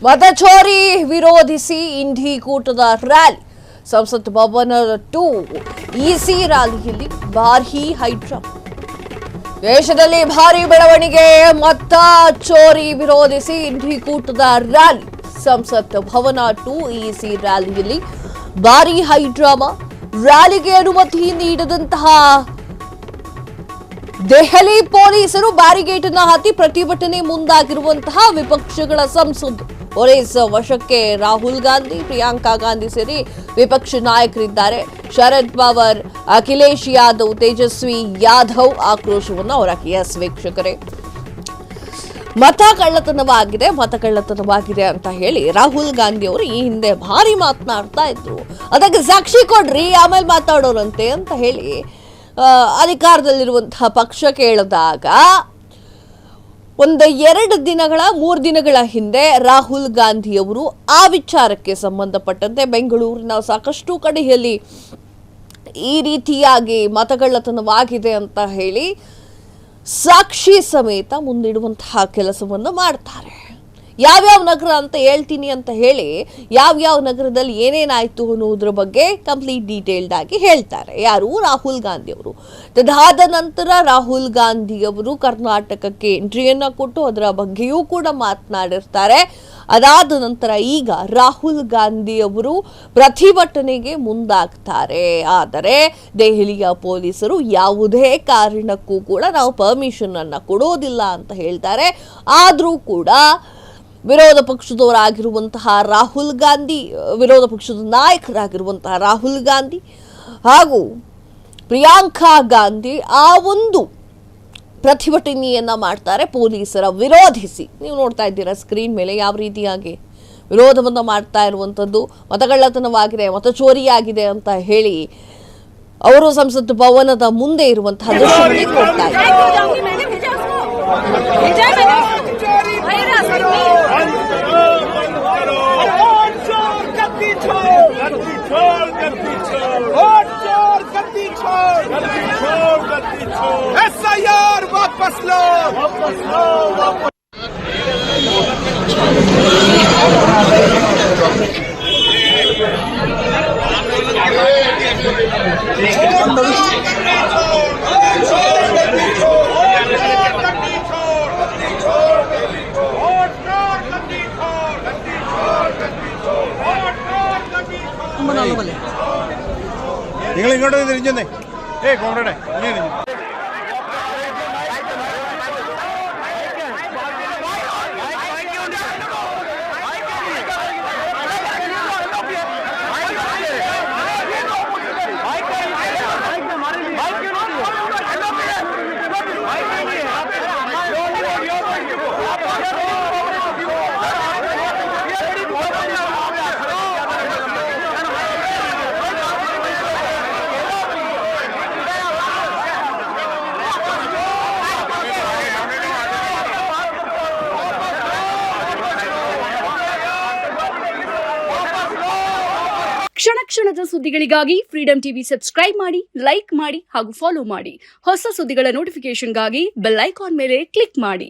ಮತಚೋರಿ ವಿರೋಧಿಸಿ ಇಂಡಿ ಕೂಟದ ರ್ಯಾಲಿ. ಸಂಸತ್ ಭವನ ಟು ಇಸಿ ರ್ಯಾಲಿಯಲ್ಲಿ ಭಾರೀ ಹೈಡ್ರಾಮಾ. ದೇಶದಲ್ಲಿ ಭಾರೀ ಬೆಳವಣಿಗೆ. ಮತ ಚೋರಿ ವಿರೋಧಿಸಿ ಇಂಡಿ ಕೂಟದ ರ್ಯಾಲಿ. ಸಂಸತ್ ಭವನ ಟು ಇಸಿ ರ್ಯಾಲಿಯಲ್ಲಿ ಭಾರೀ ಹೈಡ್ರಾಮಾ. ರ್ಯಾಲಿಗೆ ಅನುಮತಿ ನೀಡದಂತಹ ದೆಹಲಿ ಪೊಲೀಸರು ಬ್ಯಾರಿಗೇಟ್ ಅನ್ನು ಹಾಕಿ ಪ್ರತಿಭಟನೆ ಮುಂದಾಗಿರುವಂತಹ ವಿಪಕ್ಷಗಳ ಸಂಸತ್. ಪೊಲೀಸ್ ವಶಕ್ಕೆ ರಾಹುಲ್ ಗಾಂಧಿ, ಪ್ರಿಯಾಂಕಾ ಗಾಂಧಿ ಸೇರಿ ವಿಪಕ್ಷ ನಾಯಕರಿದ್ದಾರೆ. ಶರದ್ ಪವಾರ್, ಅಖಿಲೇಶ್ ಯಾದವ್, ತೇಜಸ್ವಿ ಯಾದವ್ ಆಕ್ರೋಶವನ್ನು ಹೊರಹಾಕಿ. ಎಸ್ ವೀಕ್ಷಕರೇ, ಮತ ಕಳ್ಳತನವಾಗಿದೆ ಅಂತ ಹೇಳಿ ರಾಹುಲ್ ಗಾಂಧಿ ಅವರು ಈ ಹಿಂದೆ ಭಾರಿ ಮಾತನಾಡ್ತಾ ಇದ್ರು. ಅದಕ್ಕೆ ಸಾಕ್ಷಿ ಕೊಡ್ರಿ ಆಮೇಲೆ ಮಾತಾಡೋರಂತೆ ಅಂತ ಹೇಳಿ ಅಧಿಕಾರದಲ್ಲಿರುವಂತಹ ಪಕ್ಷ ಕೇಳಿದಾಗ ಮೂರು ದಿನಗಳ ಹಿಂದೆ ರಾಹುಲ್ ಗಾಂಧಿ ಅವರು ಆ ವಿಚಾರಕ್ಕೆ ಸಂಬಂಧಪಟ್ಟಂತೆ ಬೆಂಗಳೂರಿನ ಸಾಕಷ್ಟು ಕಡೆಯಲ್ಲಿ ಈ ರೀತಿಯಾಗಿ ಮತಗಳ್ಳತನವಾಗಿದೆ ಅಂತ ಹೇಳಿ ಸಾಕ್ಷಿ ಸಮೇತ ಮುಂದಿಡುವಂತಹ ಕೆಲಸವನ್ನು ಮಾಡ್ತಾರೆ. ಯಾವ್ಯಾವ ನಗರ ಅಂತ ಹೇಳ್ತೀನಿ ಅಂತ ಹೇಳಿ ಯಾವ್ಯಾವ ನಗರದಲ್ಲಿ ಏನೇನಾಯ್ತು ಅನ್ನೋದ್ರ ಬಗ್ಗೆ ಕಂಪ್ಲೀಟ್ ಡೀಟೇಲ್ಡ್ ಆಗಿ ಹೇಳ್ತಾರೆ. ಯಾರು? ರಾಹುಲ್ ಗಾಂಧಿ ಅವರು. ಅದಾದ ನಂತರ ರಾಹುಲ್ ಗಾಂಧಿ ಅವರು ಕರ್ನಾಟಕಕ್ಕೆ ಎಂಟ್ರಿಯನ್ನ ಕೊಟ್ಟು ಅದರ ಬಗ್ಗೆಯೂ ಕೂಡ ಮಾತನಾಡಿರ್ತಾರೆ. ಅದಾದ ನಂತರ ಈಗ ರಾಹುಲ್ ಗಾಂಧಿ ಅವರು ಪ್ರತಿಭಟನೆಗೆ ಮುಂದಾಗ್ತಾರೆ. ಆದರೆ ದೆಹಲಿಯ ಪೊಲೀಸರು ಯಾವುದೇ ಕಾರಣಕ್ಕೂ ಕೂಡ ನಾವು ಪರ್ಮಿಷನ್ ಅನ್ನ ಕೊಡೋದಿಲ್ಲ ಅಂತ ಹೇಳ್ತಾರೆ. ಆದರೂ ಕೂಡ ವಿರೋಧ ಪಕ್ಷದವರಾಗಿರುವಂತಹ ರಾಹುಲ್ ಗಾಂಧಿ, ವಿರೋಧ ಪಕ್ಷದ ನಾಯಕರಾಗಿರುವಂತಹ ರಾಹುಲ್ ಗಾಂಧಿ ಹಾಗೂ ಪ್ರಿಯಾಂಕಾ ಗಾಂಧಿ ಆ ಒಂದು ಪ್ರತಿಭಟನೆಯನ್ನ ಮಾಡ್ತಾರೆ ಪೊಲೀಸರ ವಿರೋಧಿಸಿ. ನೀವು ನೋಡ್ತಾ ಇದ್ದೀರಾ ಸ್ಕ್ರೀನ್ ಮೇಲೆ ಯಾವ ರೀತಿಯಾಗಿ ವಿರೋಧವನ್ನ ಮಾಡ್ತಾ ಇರುವಂತದ್ದು. ಮತಗಳ್ಳತನವಾಗಿದೆ, ಮತಚೋರಿಯಾಗಿದೆ ಅಂತ ಹೇಳಿ ಅವರು ಸಂಸತ್ ಭವನದ ಮುಂದೆ ಇರುವಂತಹ ದೃಶ್ಯವನ್ನು ನೋಡ್ತಾ ಇದ್ದಾರೆ. वापस लो, वापस लो, वापस। നിങ്ങൾ ഇങ്ങോട്ട് തിരിഞ്ഞേ. കോൺഗ്രേ ಕ್ಷಣದ ಸುದ್ದಿಗಳಿಗಾಗಿ ಫ್ರೀಡಂ ಟಿವಿ ಸಬ್ಸ್ಕ್ರೈಬ್ ಮಾಡಿ, ಲೈಕ್ ಮಾಡಿ ಹಾಗೂ ಫಾಲೋ ಮಾಡಿ. ಹೊಸ ಸುದ್ದಿಗಳ ನೋಟಿಫಿಕೇಶನ್ಗಾಗಿ ಬೆಲ್ ಐಕಾನ್ ಮೇಲೆ ಕ್ಲಿಕ್ ಮಾಡಿ.